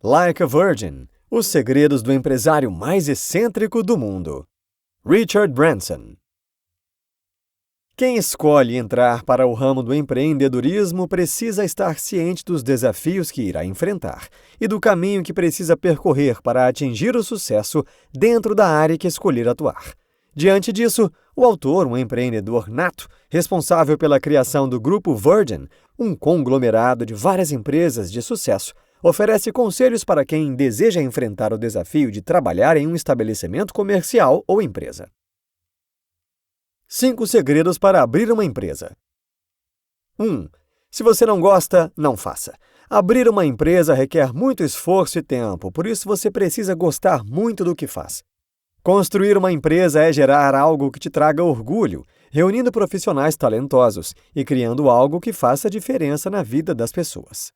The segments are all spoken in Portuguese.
Like a Virgin, os segredos do empresário mais excêntrico do mundo. Richard Branson. Quem escolhe entrar para o ramo do empreendedorismo precisa estar ciente dos desafios que irá enfrentar e do caminho que precisa percorrer para atingir o sucesso dentro da área que escolher atuar. Diante disso, o autor, um empreendedor nato, responsável pela criação do Grupo Virgin, um conglomerado de várias empresas de sucesso, oferece conselhos para quem deseja enfrentar o desafio de trabalhar em um estabelecimento comercial ou empresa. 5 segredos para abrir uma empresa. 1. Se você não gosta, não faça. Abrir uma empresa requer muito esforço e tempo, por isso você precisa gostar muito do que faz. Construir uma empresa é gerar algo que te traga orgulho, reunindo profissionais talentosos e criando algo que faça diferença na vida das pessoas.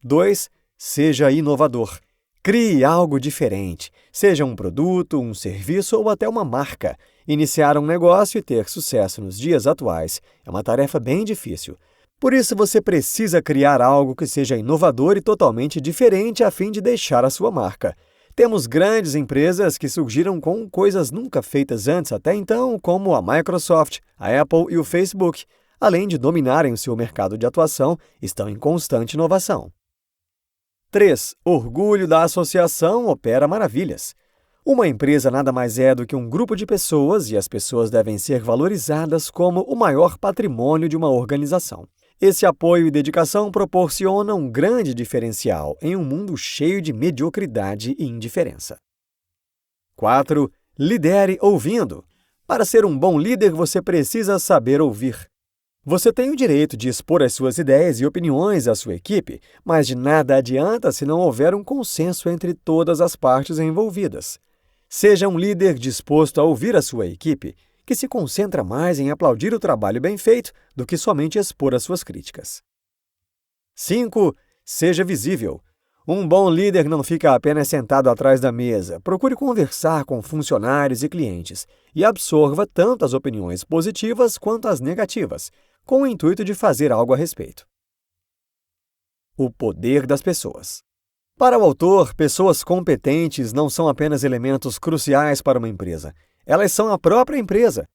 2. Seja inovador. Crie algo diferente, seja um produto, um serviço ou até uma marca. Iniciar um negócio e ter sucesso nos dias atuais é uma tarefa bem difícil. Por isso, você precisa criar algo que seja inovador e totalmente diferente a fim de deixar a sua marca. Temos grandes empresas que surgiram com coisas nunca feitas antes até então, como a Microsoft, a Apple e o Facebook. Além de dominarem o seu mercado de atuação, estão em constante inovação. 3. Orgulho da associação opera maravilhas. Uma empresa nada mais é do que um grupo de pessoas e as pessoas devem ser valorizadas como o maior patrimônio de uma organização. Esse apoio e dedicação proporcionam um grande diferencial em um mundo cheio de mediocridade e indiferença. 4. Lidere ouvindo. Para ser um bom líder, você precisa saber ouvir. Você tem o direito de expor as suas ideias e opiniões à sua equipe, mas de nada adianta se não houver um consenso entre todas as partes envolvidas. Seja um líder disposto a ouvir a sua equipe, que se concentra mais em aplaudir o trabalho bem feito do que somente expor as suas críticas. 5. Seja visível. Um bom líder não fica apenas sentado atrás da mesa. Procure conversar com funcionários e clientes e absorva tanto as opiniões positivas quanto as negativas, com o intuito de fazer algo a respeito. O poder das pessoas. Para o autor, pessoas competentes não são apenas elementos cruciais para uma empresa. Elas são a própria empresa.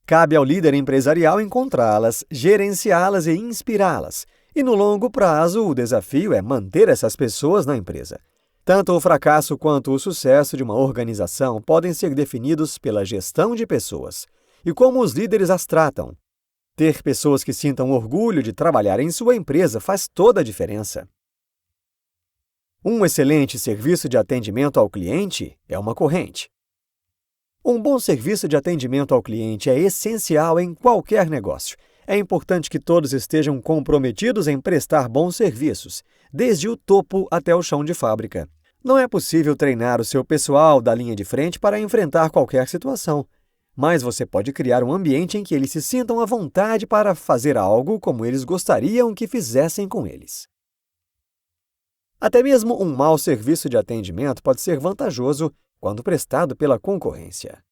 Cabe ao líder empresarial encontrá-las, gerenciá-las e inspirá-las. E no longo prazo, o desafio é manter essas pessoas na empresa. Tanto o fracasso quanto o sucesso de uma organização podem ser definidos pela gestão de pessoas e como os líderes as tratam. Ter pessoas que sintam orgulho de trabalhar em sua empresa faz toda a diferença. Um excelente serviço de atendimento ao cliente é uma corrente. Um bom serviço de atendimento ao cliente é essencial em qualquer negócio. É importante que todos estejam comprometidos em prestar bons serviços, desde o topo até o chão de fábrica. Não é possível treinar o seu pessoal da linha de frente para enfrentar qualquer situação, mas você pode criar um ambiente em que eles se sintam à vontade para fazer algo como eles gostariam que fizessem com eles. Até mesmo um mau serviço de atendimento pode ser vantajoso quando prestado pela concorrência.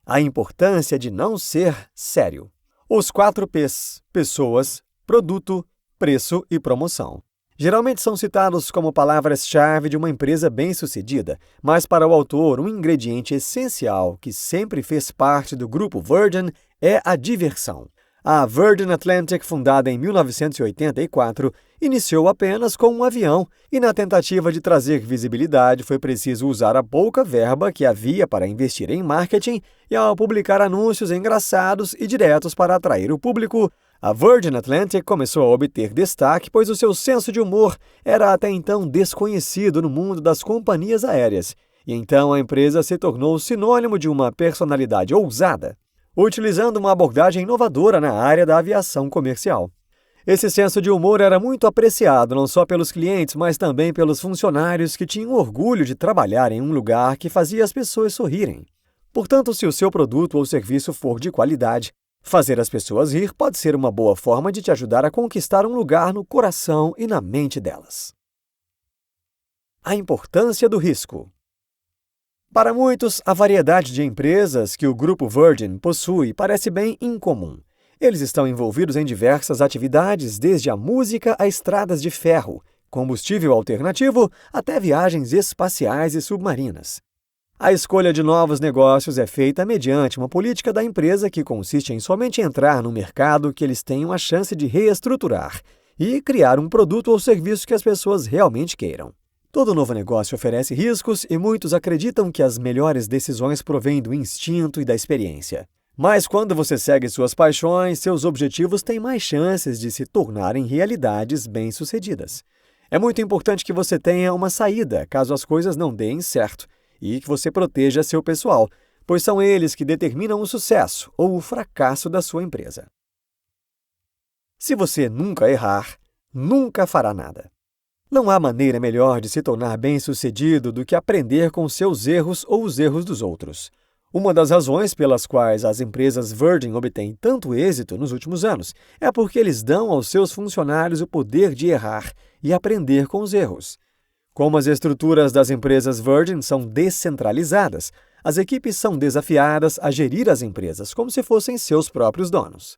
A importância de não ser sério. Os 4 P's: pessoas, produto, preço e promoção. Geralmente são citados como palavras-chave de uma empresa bem-sucedida, mas para o autor, um ingrediente essencial que sempre fez parte do Grupo Virgin é a diversão. A Virgin Atlantic, fundada em 1984, iniciou apenas com um avião e, na tentativa de trazer visibilidade, foi preciso usar a pouca verba que havia para investir em marketing e, ao publicar anúncios engraçados e diretos para atrair o público, a Virgin Atlantic começou a obter destaque, pois o seu senso de humor era até então desconhecido no mundo das companhias aéreas, e então a empresa se tornou sinônimo de uma personalidade ousada, utilizando uma abordagem inovadora na área da aviação comercial. Esse senso de humor era muito apreciado não só pelos clientes, mas também pelos funcionários que tinham orgulho de trabalhar em um lugar que fazia as pessoas sorrirem. Portanto, se o seu produto ou serviço for de qualidade, fazer as pessoas rir pode ser uma boa forma de te ajudar a conquistar um lugar no coração e na mente delas. A importância do risco. Para muitos, a variedade de empresas que o Grupo Virgin possui parece bem incomum. Eles estão envolvidos em diversas atividades, desde a música a estradas de ferro, combustível alternativo, até viagens espaciais e submarinas. A escolha de novos negócios é feita mediante uma política da empresa que consiste em somente entrar no mercado que eles tenham a chance de reestruturar e criar um produto ou serviço que as pessoas realmente queiram. Todo novo negócio oferece riscos e muitos acreditam que as melhores decisões provêm do instinto e da experiência. Mas quando você segue suas paixões, seus objetivos têm mais chances de se tornarem realidades bem-sucedidas. É muito importante que você tenha uma saída caso as coisas não deem certo e que você proteja seu pessoal, pois são eles que determinam o sucesso ou o fracasso da sua empresa. Se você nunca errar, nunca fará nada. Não há maneira melhor de se tornar bem-sucedido do que aprender com seus erros ou os erros dos outros. Uma das razões pelas quais as empresas Virgin obtêm tanto êxito nos últimos anos é porque eles dão aos seus funcionários o poder de errar e aprender com os erros. Como as estruturas das empresas Virgin são descentralizadas, as equipes são desafiadas a gerir as empresas como se fossem seus próprios donos.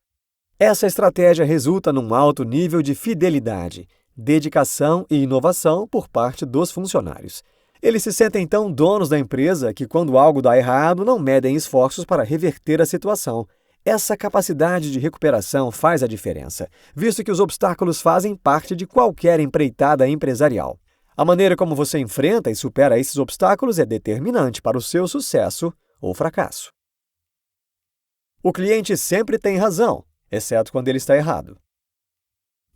Essa estratégia resulta num alto nível de fidelidade, dedicação e inovação por parte dos funcionários. Eles se sentem tão donos da empresa que, quando algo dá errado, não medem esforços para reverter a situação. Essa capacidade de recuperação faz a diferença, visto que os obstáculos fazem parte de qualquer empreitada empresarial. A maneira como você enfrenta e supera esses obstáculos é determinante para o seu sucesso ou fracasso. O cliente sempre tem razão, exceto quando ele está errado.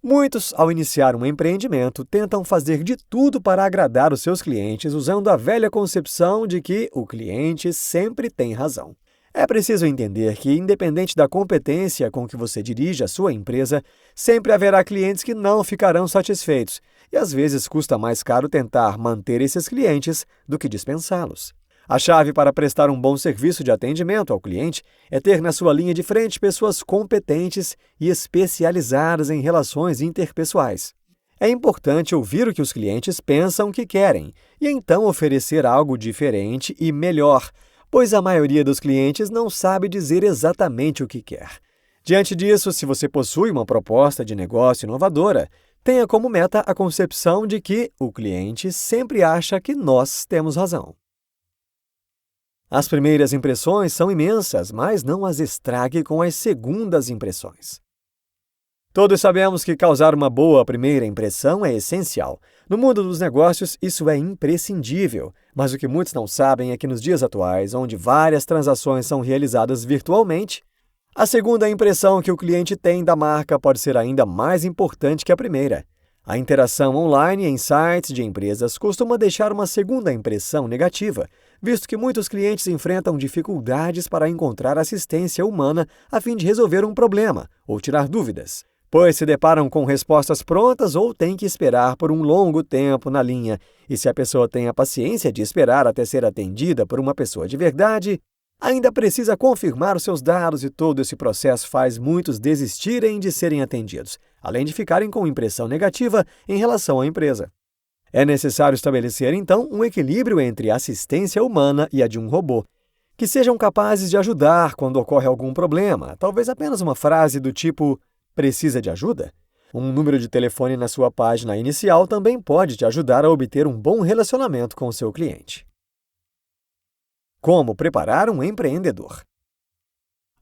Muitos, ao iniciar um empreendimento, tentam fazer de tudo para agradar os seus clientes usando a velha concepção de que o cliente sempre tem razão. É preciso entender que, independente da competência com que você dirige a sua empresa, sempre haverá clientes que não ficarão satisfeitos, e às vezes custa mais caro tentar manter esses clientes do que dispensá-los. A chave para prestar um bom serviço de atendimento ao cliente é ter na sua linha de frente pessoas competentes e especializadas em relações interpessoais. É importante ouvir o que os clientes pensam que querem e então oferecer algo diferente e melhor, pois a maioria dos clientes não sabe dizer exatamente o que quer. Diante disso, se você possui uma proposta de negócio inovadora, tenha como meta a concepção de que o cliente sempre acha que nós temos razão. As primeiras impressões são imensas, mas não as estrague com as segundas impressões. Todos sabemos que causar uma boa primeira impressão é essencial. No mundo dos negócios, isso é imprescindível, mas o que muitos não sabem é que nos dias atuais, onde várias transações são realizadas virtualmente, a segunda impressão que o cliente tem da marca pode ser ainda mais importante que a primeira. A interação online em sites de empresas costuma deixar uma segunda impressão negativa, visto que muitos clientes enfrentam dificuldades para encontrar assistência humana a fim de resolver um problema ou tirar dúvidas, pois se deparam com respostas prontas ou têm que esperar por um longo tempo na linha, e se a pessoa tem a paciência de esperar até ser atendida por uma pessoa de verdade, ainda precisa confirmar os seus dados e todo esse processo faz muitos desistirem de serem atendidos, além de ficarem com impressão negativa em relação à empresa. É necessário estabelecer, então, um equilíbrio entre a assistência humana e a de um robô, que sejam capazes de ajudar quando ocorre algum problema, talvez apenas uma frase do tipo "precisa de ajuda?". Um número de telefone na sua página inicial também pode te ajudar a obter um bom relacionamento com o seu cliente. Como preparar um empreendedor?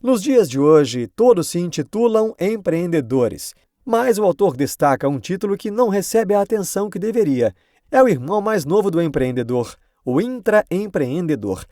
Nos dias de hoje, todos se intitulam empreendedores, mas o autor destaca um título que não recebe a atenção que deveria. É o irmão mais novo do empreendedor, o intraempreendedor,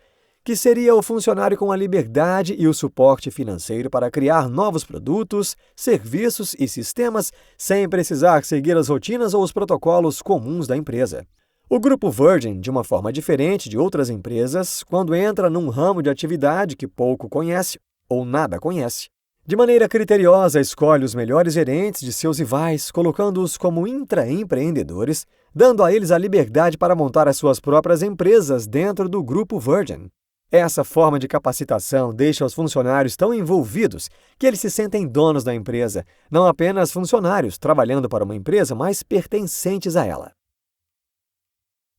que seria o funcionário com a liberdade e o suporte financeiro para criar novos produtos, serviços e sistemas sem precisar seguir as rotinas ou os protocolos comuns da empresa. O Grupo Virgin, de uma forma diferente de outras empresas, quando entra num ramo de atividade que pouco conhece ou nada conhece, de maneira criteriosa escolhe os melhores gerentes de seus rivais, colocando-os como intraempreendedores, dando a eles a liberdade para montar as suas próprias empresas dentro do Grupo Virgin. Essa forma de capacitação deixa os funcionários tão envolvidos que eles se sentem donos da empresa, não apenas funcionários trabalhando para uma empresa, mas pertencentes a ela.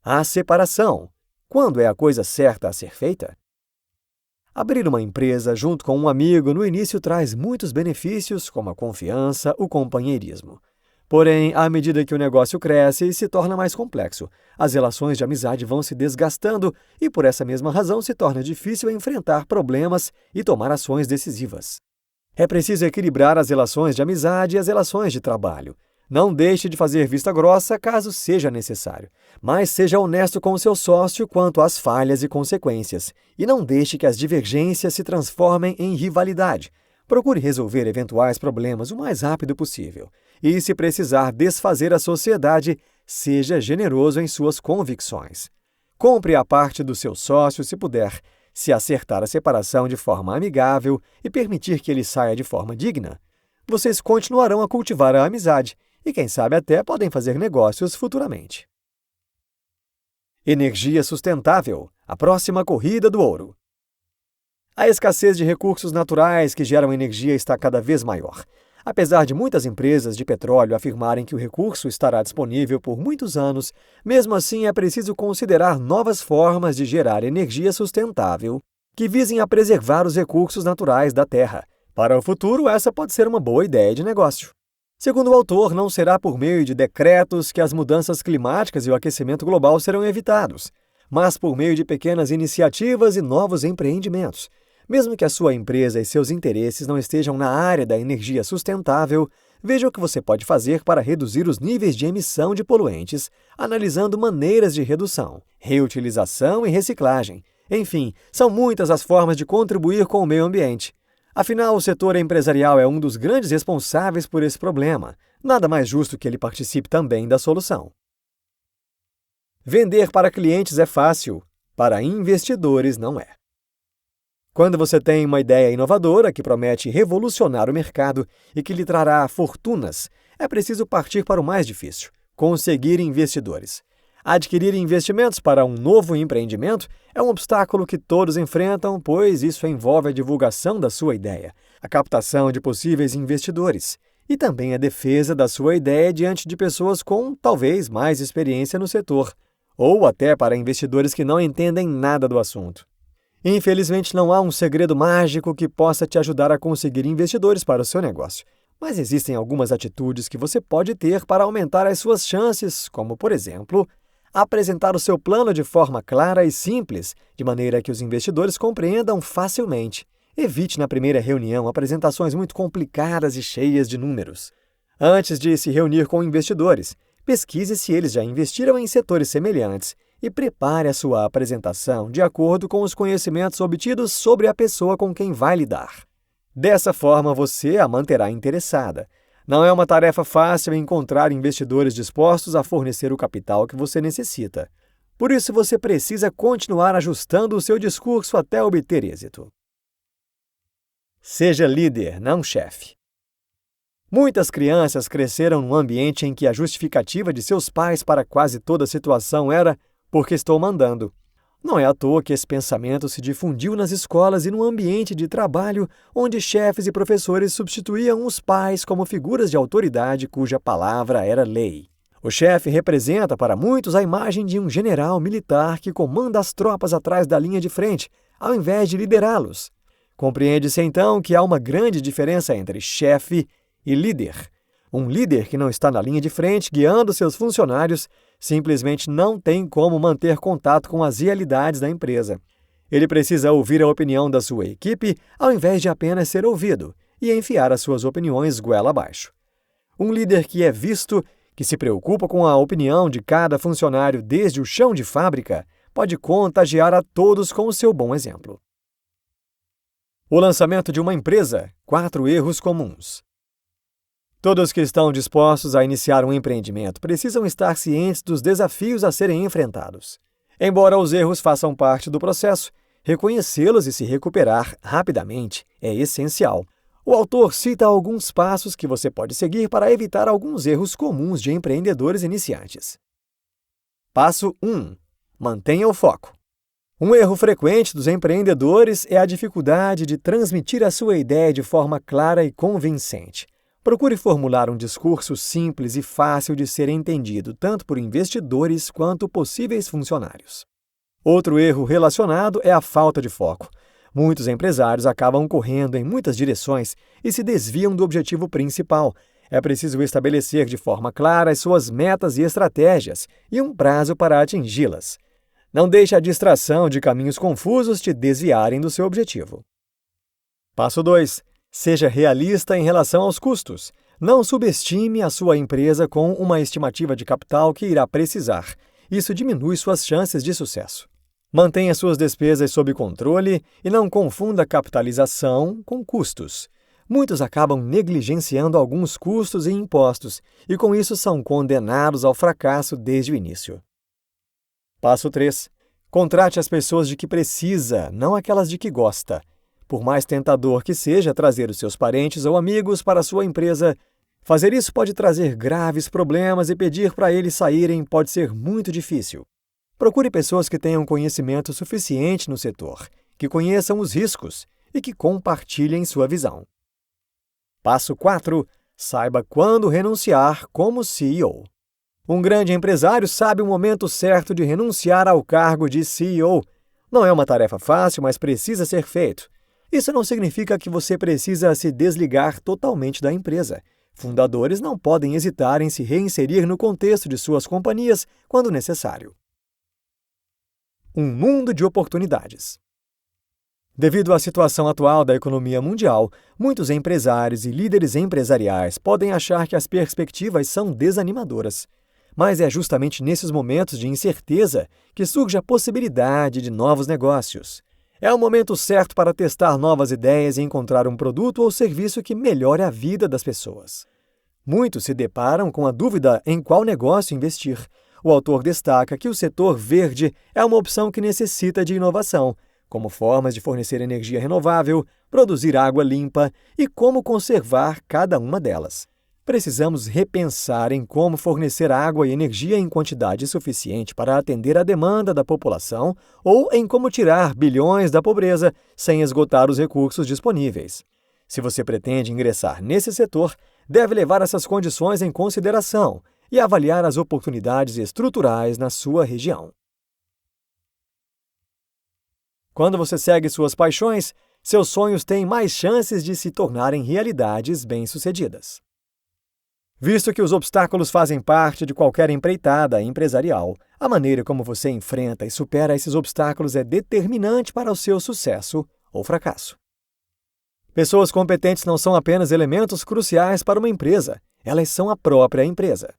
A separação. Quando é a coisa certa a ser feita? Abrir uma empresa junto com um amigo no início traz muitos benefícios, como a confiança, o companheirismo. Porém, à medida que o negócio cresce e se torna mais complexo, as relações de amizade vão se desgastando e, por essa mesma razão, se torna difícil enfrentar problemas e tomar ações decisivas. É preciso equilibrar as relações de amizade e as relações de trabalho. Não deixe de fazer vista grossa caso seja necessário, mas seja honesto com o seu sócio quanto às falhas e consequências, e não deixe que as divergências se transformem em rivalidade. Procure resolver eventuais problemas o mais rápido possível. E, se precisar desfazer a sociedade, seja generoso em suas convicções. Compre a parte do seu sócio se puder. Se acertar a separação de forma amigável e permitir que ele saia de forma digna, vocês continuarão a cultivar a amizade e, quem sabe, até podem fazer negócios futuramente. Energia sustentável, a próxima corrida do ouro. A escassez de recursos naturais que geram energia está cada vez maior. Apesar de muitas empresas de petróleo afirmarem que o recurso estará disponível por muitos anos, mesmo assim é preciso considerar novas formas de gerar energia sustentável que visem a preservar os recursos naturais da Terra. Para o futuro, essa pode ser uma boa ideia de negócio. Segundo o autor, não será por meio de decretos que as mudanças climáticas e o aquecimento global serão evitados, mas por meio de pequenas iniciativas e novos empreendimentos. Mesmo que a sua empresa e seus interesses não estejam na área da energia sustentável, veja o que você pode fazer para reduzir os níveis de emissão de poluentes, analisando maneiras de redução, reutilização e reciclagem. Enfim, são muitas as formas de contribuir com o meio ambiente. Afinal, o setor empresarial é um dos grandes responsáveis por esse problema. Nada mais justo que ele participe também da solução. Vender para clientes é fácil, para investidores não é. Quando você tem uma ideia inovadora que promete revolucionar o mercado e que lhe trará fortunas, é preciso partir para o mais difícil: conseguir investidores. Adquirir investimentos para um novo empreendimento é um obstáculo que todos enfrentam, pois isso envolve a divulgação da sua ideia, a captação de possíveis investidores e também a defesa da sua ideia diante de pessoas com, talvez, mais experiência no setor, ou até para investidores que não entendem nada do assunto. Infelizmente, não há um segredo mágico que possa te ajudar a conseguir investidores para o seu negócio, mas existem algumas atitudes que você pode ter para aumentar as suas chances, como, por exemplo, apresentar o seu plano de forma clara e simples, de maneira que os investidores compreendam facilmente. Evite na primeira reunião apresentações muito complicadas e cheias de números. Antes de se reunir com investidores, pesquise se eles já investiram em setores semelhantes e prepare a sua apresentação de acordo com os conhecimentos obtidos sobre a pessoa com quem vai lidar. Dessa forma, você a manterá interessada. Não é uma tarefa fácil encontrar investidores dispostos a fornecer o capital que você necessita. Por isso, você precisa continuar ajustando o seu discurso até obter êxito. Seja líder, não chefe. Muitas crianças cresceram num ambiente em que a justificativa de seus pais para quase toda situação era "porque estou mandando". Não é à toa que esse pensamento se difundiu nas escolas e no ambiente de trabalho, onde chefes e professores substituíam os pais como figuras de autoridade cuja palavra era lei. O chefe representa para muitos a imagem de um general militar que comanda as tropas atrás da linha de frente, ao invés de liderá-los. Compreende-se então que há uma grande diferença entre chefe e líder. Um líder que não está na linha de frente guiando seus funcionários simplesmente não tem como manter contato com as realidades da empresa. Ele precisa ouvir a opinião da sua equipe ao invés de apenas ser ouvido e enfiar as suas opiniões goela abaixo. Um líder que é visto, que se preocupa com a opinião de cada funcionário desde o chão de fábrica, pode contagiar a todos com o seu bom exemplo. O lançamento de uma empresa, 4 erros comuns. Todos que estão dispostos a iniciar um empreendimento precisam estar cientes dos desafios a serem enfrentados. Embora os erros façam parte do processo, reconhecê-los e se recuperar rapidamente é essencial. O autor cita alguns passos que você pode seguir para evitar alguns erros comuns de empreendedores iniciantes. Passo 1. Mantenha o foco. Um erro frequente dos empreendedores é a dificuldade de transmitir a sua ideia de forma clara e convincente. Procure formular um discurso simples e fácil de ser entendido tanto por investidores quanto possíveis funcionários. Outro erro relacionado é a falta de foco. Muitos empresários acabam correndo em muitas direções e se desviam do objetivo principal. É preciso estabelecer de forma clara as suas metas e estratégias e um prazo para atingi-las. Não deixe a distração de caminhos confusos te desviarem do seu objetivo. Passo 2. Seja realista em relação aos custos. Não subestime a sua empresa com uma estimativa de capital que irá precisar. Isso diminui suas chances de sucesso. Mantenha suas despesas sob controle e não confunda capitalização com custos. Muitos acabam negligenciando alguns custos e impostos e, com isso, são condenados ao fracasso desde o início. Passo 3. Contrate as pessoas de que precisa, não aquelas de que gosta. Por mais tentador que seja trazer os seus parentes ou amigos para a sua empresa, fazer isso pode trazer graves problemas e pedir para eles saírem pode ser muito difícil. Procure pessoas que tenham conhecimento suficiente no setor, que conheçam os riscos e que compartilhem sua visão. Passo 4. Saiba quando renunciar como CEO. Um grande empresário sabe o momento certo de renunciar ao cargo de CEO. Não é uma tarefa fácil, mas precisa ser feito. Isso não significa que você precisa se desligar totalmente da empresa. Fundadores não podem hesitar em se reinserir no contexto de suas companhias quando necessário. Um mundo de oportunidades. Devido à situação atual da economia mundial, muitos empresários e líderes empresariais podem achar que as perspectivas são desanimadoras. Mas é justamente nesses momentos de incerteza que surge a possibilidade de novos negócios. É o momento certo para testar novas ideias e encontrar um produto ou serviço que melhore a vida das pessoas. Muitos se deparam com a dúvida em qual negócio investir. O autor destaca que o setor verde é uma opção que necessita de inovação, como formas de fornecer energia renovável, produzir água limpa e como conservar cada uma delas. Precisamos repensar em como fornecer água e energia em quantidade suficiente para atender a demanda da população ou em como tirar bilhões da pobreza sem esgotar os recursos disponíveis. Se você pretende ingressar nesse setor, deve levar essas condições em consideração e avaliar as oportunidades estruturais na sua região. Quando você segue suas paixões, seus sonhos têm mais chances de se tornarem realidades bem-sucedidas. Visto que os obstáculos fazem parte de qualquer empreitada empresarial, a maneira como você enfrenta e supera esses obstáculos é determinante para o seu sucesso ou fracasso. Pessoas competentes não são apenas elementos cruciais para uma empresa, elas são a própria empresa.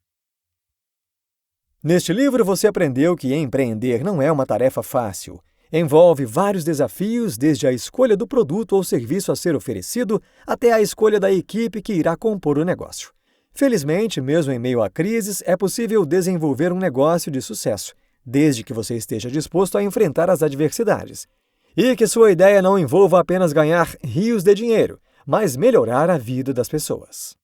Neste livro você aprendeu que empreender não é uma tarefa fácil. Envolve vários desafios, desde a escolha do produto ou serviço a ser oferecido até a escolha da equipe que irá compor o negócio. Felizmente, mesmo em meio a crises, é possível desenvolver um negócio de sucesso, desde que você esteja disposto a enfrentar as adversidades. E que sua ideia não envolva apenas ganhar rios de dinheiro, mas melhorar a vida das pessoas.